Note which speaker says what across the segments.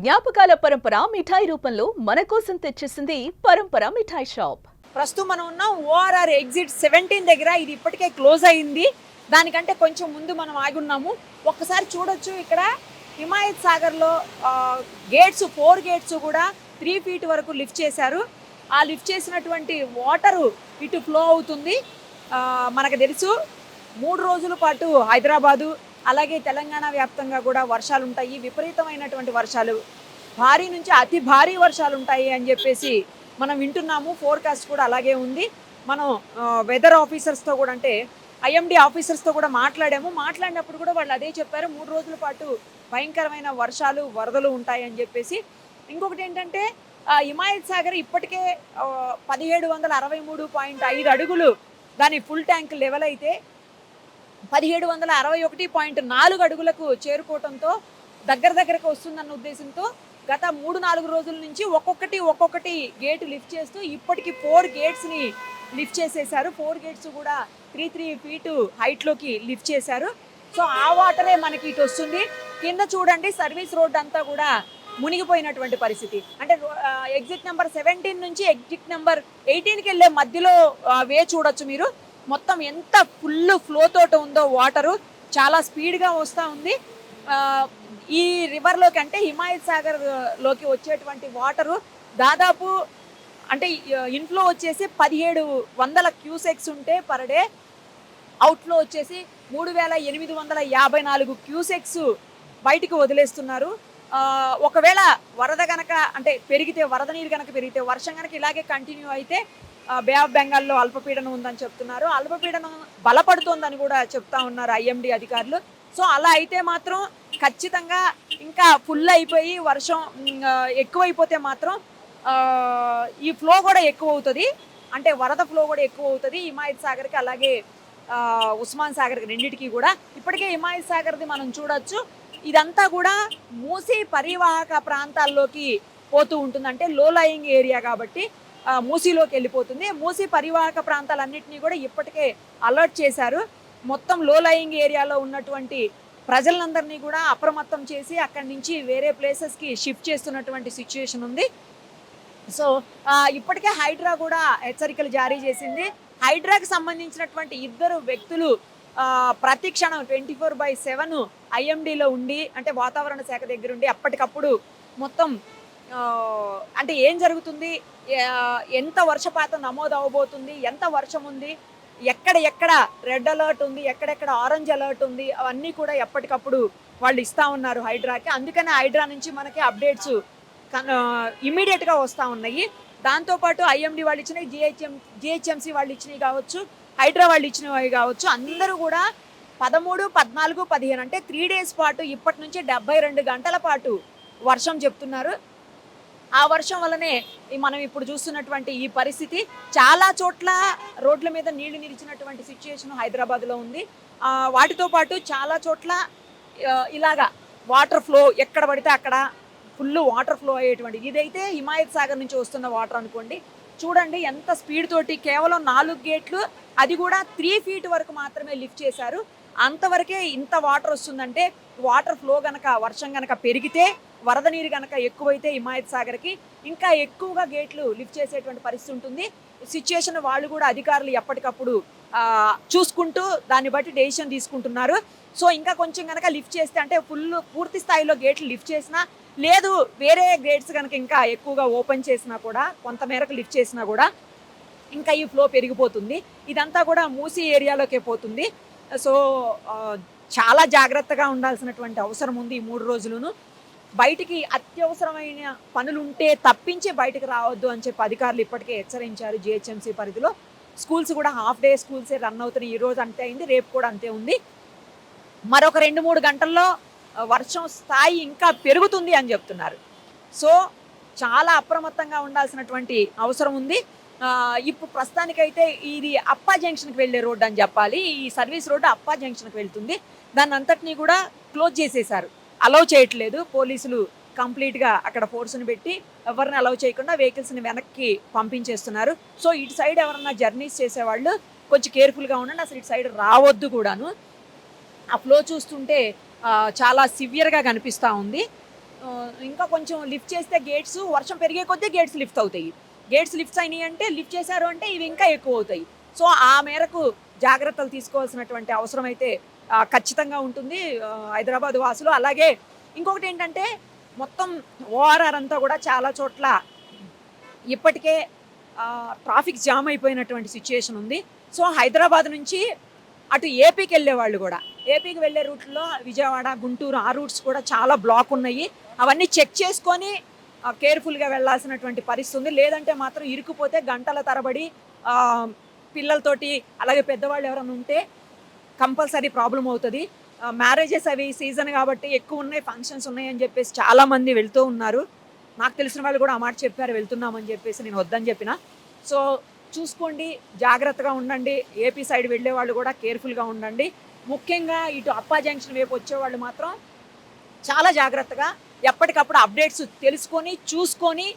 Speaker 1: జ్ఞాపకాల పరంపర మిఠాయి రూపంలో మన కోసం తెచ్చేసింది పరంపర మిఠాయి షాప్.
Speaker 2: ప్రస్తుతం మనం ఉన్నాం ఓఆర్ఆర్ ఎగ్జిట్ 17 దగ్గర. ఇది ఇప్పటికే క్లోజ్ అయింది. దానికంటే కొంచెం ముందు మనం ఆగి ఉన్నాము. ఒక్కసారి చూడొచ్చు, ఇక్కడ హిమాయత్ సాగర్లో గేట్స్ 4 గేట్స్ కూడా 3 ఫీట్ వరకు లిఫ్ట్ చేశారు. ఆ లిఫ్ట్ చేసినటువంటి వాటరు ఇటు ఫ్లో అవుతుంది. మనకు తెలుసు 3 రోజుల పాటు హైదరాబాదు అలాగే తెలంగాణ వ్యాప్తంగా కూడా వర్షాలు ఉంటాయి, విపరీతమైనటువంటి వర్షాలు, భారీ నుంచి అతి భారీ వర్షాలు ఉంటాయి అని చెప్పేసి మనం వింటున్నాము. ఫోర్కాస్ట్ కూడా అలాగే ఉంది. మనం వెదర్ ఆఫీసర్స్తో కూడా, అంటే ఐఎండీ ఆఫీసర్స్తో కూడా మాట్లాడినప్పుడు కూడా వాళ్ళు అదే చెప్పారు, 3 రోజుల పాటు భయంకరమైన వర్షాలు వరదలు ఉంటాయి అని చెప్పేసి. ఇంకొకటి ఏంటంటే హిమాయత్ సాగర్ ఇప్పటికే 1763.5 అడుగులు దాని ఫుల్ ట్యాంక్ లెవెల్ అయితే 1761.4 అడుగులకు చేరుకోవడంతో దగ్గరకు వస్తుందన్న ఉద్దేశంతో గత 3-4 రోజుల నుంచి ఒక్కొక్కటి గేటు లిఫ్ట్ చేస్తూ ఇప్పటికి 4 గేట్స్ని లిఫ్ట్ చేసేసారు. 4 గేట్స్ కూడా 3 ఫీటు హైట్లోకి లిఫ్ట్ చేశారు. సో ఆ వాటరే మనకి ఇటు వస్తుంది. కింద చూడండి, సర్వీస్ రోడ్ అంతా కూడా మునిగిపోయినటువంటి పరిస్థితి. అంటే ఎగ్జిట్ నెంబర్ 17 నుంచి ఎగ్జిట్ నెంబర్ 18కి వెళ్ళే మధ్యలో వే చూడొచ్చు మీరు. మొత్తం ఎంత ఫుల్ ఫ్లో తోట ఉందో వాటరు, చాలా స్పీడ్గా వస్తూ ఉంది. ఈ రివర్లోకి, అంటే హిమాయత్ సాగర్లోకి వచ్చేటువంటి వాటరు దాదాపు, అంటే ఇన్ఫ్లో వచ్చేసి 1700 క్యూసెక్స్ ఉంటే పర్ డే, అవుట్ఫ్లో వచ్చేసి 3854 క్యూసెక్స్ బయటికి వదిలేస్తున్నారు. ఒకవేళ వరద కనుక, అంటే వరద నీరు కనుక పెరిగితే, వర్షం కనుక ఇలాగే కంటిన్యూ అయితే బే ఆఫ్ బెంగాల్లో అల్పపీడనం ఉందని చెప్తున్నారు. అల్పపీడనం బలపడుతోందని కూడా చెప్తా ఉన్నారు ఐఎండీ అధికారులు. సో అలా అయితే మాత్రం ఖచ్చితంగా ఇంకా ఫుల్ అయిపోయి వర్షం ఎక్కువైపోతే మాత్రం ఈ ఫ్లో కూడా ఎక్కువ అవుతుంది, అంటే వరద ఫ్లో కూడా ఎక్కువ అవుతుంది హిమాయత్ సాగర్కి అలాగే ఉస్మాన్ సాగర్కి, రెండింటికి కూడా. ఇప్పటికే హిమాయత్ సాగర్ది మనం చూడొచ్చు, ఇదంతా కూడా మూసీ పరివాహక ప్రాంతాల్లోకి పోతూ ఉంటుంది. అంటే లో లయింగ్ ఏరియా కాబట్టి మూసీలోకి వెళ్ళిపోతుంది. మూసీ పరివాహక ప్రాంతాలన్నింటినీ కూడా ఇప్పటికే అలర్ట్ చేశారు. మొత్తం లో లయింగ్ ఏరియాలో ఉన్నటువంటి ప్రజలందరినీ కూడా అప్రమత్తం చేసి అక్కడి నుంచి వేరే ప్లేసెస్కి షిఫ్ట్ చేస్తున్నటువంటి సిచ్యుయేషన్ ఉంది. సో ఇప్పటికే హైడ్రా కూడా హెచ్చరికలు జారీ చేసింది. హైడ్రాకి సంబంధించినటువంటి 2 వ్యక్తులు ప్రతి క్షణం 24/7 ఐఎండీలో ఉండి, అంటే వాతావరణ శాఖ దగ్గర ఉండి అప్పటికప్పుడు మొత్తం అంటే ఏం జరుగుతుంది, ఎంత వర్షపాతం నమోదు అవబోతుంది, ఎంత వర్షం ఉంది, ఎక్కడ రెడ్ అలర్ట్ ఉంది, ఎక్కడెక్కడ ఆరెంజ్ అలర్ట్ ఉంది, అవన్నీ కూడా ఎప్పటికప్పుడు వాళ్ళు ఇస్తూ ఉన్నారు హైడ్రాకి. అందుకనే హైడ్రా నుంచి మనకి అప్డేట్స్ ఇమ్మీడియట్గా వస్తూ ఉన్నాయి. దాంతోపాటు ఐఎండీ వాళ్ళు ఇచ్చినవి, జిహెచ్ఎంసీ వాళ్ళు ఇచ్చినవి కావచ్చు, హైడ్రా వాళ్ళు ఇచ్చినవి కావచ్చు, అందరూ కూడా 13, 14, 15 అంటే 3 డేస్ పాటు ఇప్పటి నుంచి 72 గంటల పాటు వర్షం చెప్తున్నారు. ఆ వర్షం వల్లనే మనం ఇప్పుడు చూస్తున్నటువంటి ఈ పరిస్థితి. చాలా చోట్ల రోడ్ల మీద నీళ్లు నిలిచినటువంటి సిచ్యుయేషన్ హైదరాబాద్లో ఉంది. వాటితో పాటు చాలా చోట్ల ఇలాగా వాటర్ ఫ్లో ఎక్కడ పడితే అక్కడ ఫుల్ వాటర్ ఫ్లో అయ్యేటువంటి, ఇదైతే హిమాయత్ సాగర్ నుంచి వస్తున్న వాటర్ అనుకోండి. చూడండి ఎంత స్పీడ్ తోటి, కేవలం 4 గేట్లు, అది కూడా 3 ఫీట్ వరకు మాత్రమే లిఫ్ట్ చేశారు. అంతవరకే ఇంత వాటర్ వస్తుందంటే, వాటర్ ఫ్లో గనక, వర్షం గనక పెరిగితే, వరద నీరు కనుక ఎక్కువైతే హిమాయత్ సాగర్కి ఇంకా ఎక్కువగా గేట్లు లిఫ్ట్ చేసేటువంటి పరిస్థితి ఉంటుంది. సిచ్యుయేషన్ వాళ్ళు కూడా అధికారులు ఎప్పటికప్పుడు చూసుకుంటూ దాన్ని బట్టి డెసిషన్ తీసుకుంటున్నారు. సో ఇంకా కొంచెం కనుక లిఫ్ట్ చేస్తే, అంటే పూర్తి స్థాయిలో గేట్లు లిఫ్ట్ చేసినా, లేదు వేరే గేట్స్ కనుక ఇంకా ఎక్కువగా ఓపెన్ చేసినా కూడా, కొంతమేరకు లిఫ్ట్ చేసినా కూడా ఇంకా ఈ ఫ్లో పెరిగిపోతుంది. ఇదంతా కూడా మూసీ ఏరియాలోకే పోతుంది. సో చాలా జాగ్రత్తగా ఉండాల్సినటువంటి అవసరం ఉంది ఈ 3 రోజులను. బయటికి అత్యవసరమైన పనులుంటే తప్పించి బయటకు రావద్దు అని చెప్పి అధికారులు ఇప్పటికే హెచ్చరించారు. జిహెచ్ఎంసీ పరిధిలో స్కూల్స్ కూడా హాఫ్ డే స్కూల్సే రన్ అవుతున్నాయి. ఈరోజు అంతే అయింది, రేపు కూడా అంతే ఉంది. మరొక 2-3 గంటల్లో వర్షం స్థాయి ఇంకా పెరుగుతుంది అని చెప్తున్నారు. సో చాలా అప్రమత్తంగా ఉండాల్సినటువంటి అవసరం ఉంది. ఇప్పుడు ప్రస్తుతానికైతే ఇది అప్పా జంక్షన్కి వెళ్ళే రోడ్డు అని చెప్పాలి. ఈ సర్వీస్ రోడ్డు అప్పా జంక్షన్కి వెళ్తుంది. దాన్ని అంతటినీ కూడా క్లోజ్ చేసేశారు, అలౌ చేయట్లేదు. పోలీసులు కంప్లీట్గా అక్కడ ఫోర్స్ని పెట్టి ఎవరిని అలౌ చేయకుండా వెహికల్స్ని వెనక్కి పంపించేస్తున్నారు. సో ఇటు సైడ్ ఎవరన్నా జర్నీస్ చేసేవాళ్ళు కొంచెం కేర్ఫుల్గా ఉండండి, అసలు ఇటు సైడ్ రావద్దు కూడాను. ఆ ఫ్లో చూస్తుంటే చాలా సివియర్గా కనిపిస్తూ ఉంది. ఇంకా కొంచెం లిఫ్ట్ చేస్తే గేట్స్ వర్షం పెరిగే కొద్దీ గేట్స్ లిఫ్ట్ అవుతాయి. గేట్స్ లిఫ్ట్స్ అయినాయి అంటే లిఫ్ట్ చేశారు అంటే ఇవి ఇంకా ఎక్కువ అవుతాయి. సో ఆ మేరకు జాగ్రత్తలు తీసుకోవాల్సినటువంటి అవసరం అయితే ఖచ్చితంగా ఉంటుంది హైదరాబాద్ వాసులు. అలాగే ఇంకొకటి ఏంటంటే మొత్తం ఓఆర్ఆర్ అంతా కూడా చాలా చోట్ల ఇప్పటికే ట్రాఫిక్ జామ్ అయిపోయినటువంటి సిచ్యుయేషన్ ఉంది. సో హైదరాబాద్ నుంచి అటు ఏపీకి వెళ్ళే వాళ్ళు కూడా ఏపీకి వెళ్ళే రూట్లో విజయవాడ, గుంటూరు ఆ రూట్స్ కూడా చాలా బ్లాక్ ఉన్నాయి. అవన్నీ చెక్ చేసుకొని కేర్ఫుల్గా వెళ్ళాల్సినటువంటి పరిస్థితి ఉంది. లేదంటే మాత్రం ఇరుక్కుపోతే గంటల తరబడి పిల్లలతోటి అలాగే పెద్దవాళ్ళు ఎవరైనా ఉంటే కంపల్సరీ ప్రాబ్లం అవుతుంది. మ్యారేజెస్ అవి సీజన్ కాబట్టి ఎక్కువ ఉన్నాయి, ఫంక్షన్స్ ఉన్నాయి అని చెప్పేసి చాలామంది వెళ్తూ ఉన్నారు. నాకు తెలిసిన వాళ్ళు కూడా ఆ మాట చెప్పారు వెళ్తున్నామని చెప్పేసి, నేను వద్దని చెప్పిన. సో చూసుకోండి, జాగ్రత్తగా ఉండండి. ఏపీ సైడ్ వెళ్ళే వాళ్ళు కూడా కేర్ఫుల్గా ఉండండి. ముఖ్యంగా ఇటు అప్పా జంక్షన్ వైపు వచ్చేవాళ్ళు మాత్రం చాలా జాగ్రత్తగా ఎప్పటికప్పుడు అప్డేట్స్ తెలుసుకొని చూసుకొని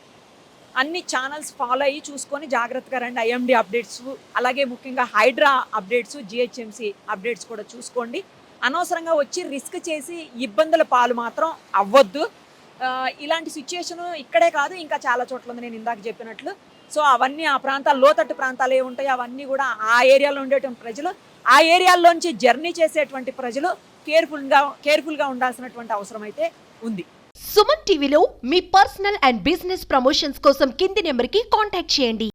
Speaker 2: అన్ని ఛానల్స్ ఫాలో అయ్యి చూసుకొని జాగ్రత్తగా రండి. ఐఎండి అప్డేట్స్ అలాగే ముఖ్యంగా హైడ్రా అప్డేట్స్, జిహెచ్ఎంసి అప్డేట్స్ కూడా చూసుకోండి. అనవసరంగా వచ్చి రిస్క్ చేసి ఇబ్బందుల పాలు మాత్రం అవ్వద్దు. ఇలాంటి సిచ్యుయేషన్ ఇక్కడే కాదు ఇంకా చాలా చోట్ల ఉంది నేను ఇందాక చెప్పినట్లు. సో అవన్నీ ఆ ప్రాంతాలు లోతట్టు ప్రాంతాలు ఏ ఉంటాయి అవన్నీ కూడా ఆ ఏరియాలో ఉండేటువంటి ప్రజలు, ఆ ఏరియాల్లోంచి జర్నీ చేసేటువంటి ప్రజలు కేర్ఫుల్గా ఉండాల్సినటువంటి అవసరం అయితే ఉంది.
Speaker 3: సుమన్ టీవీలో మీ పర్సనల్ అండ్ బిజినెస్ ప్రమోషన్స్ కోసం కింది నెంబర్కి కాంటాక్ట్ చేయండి.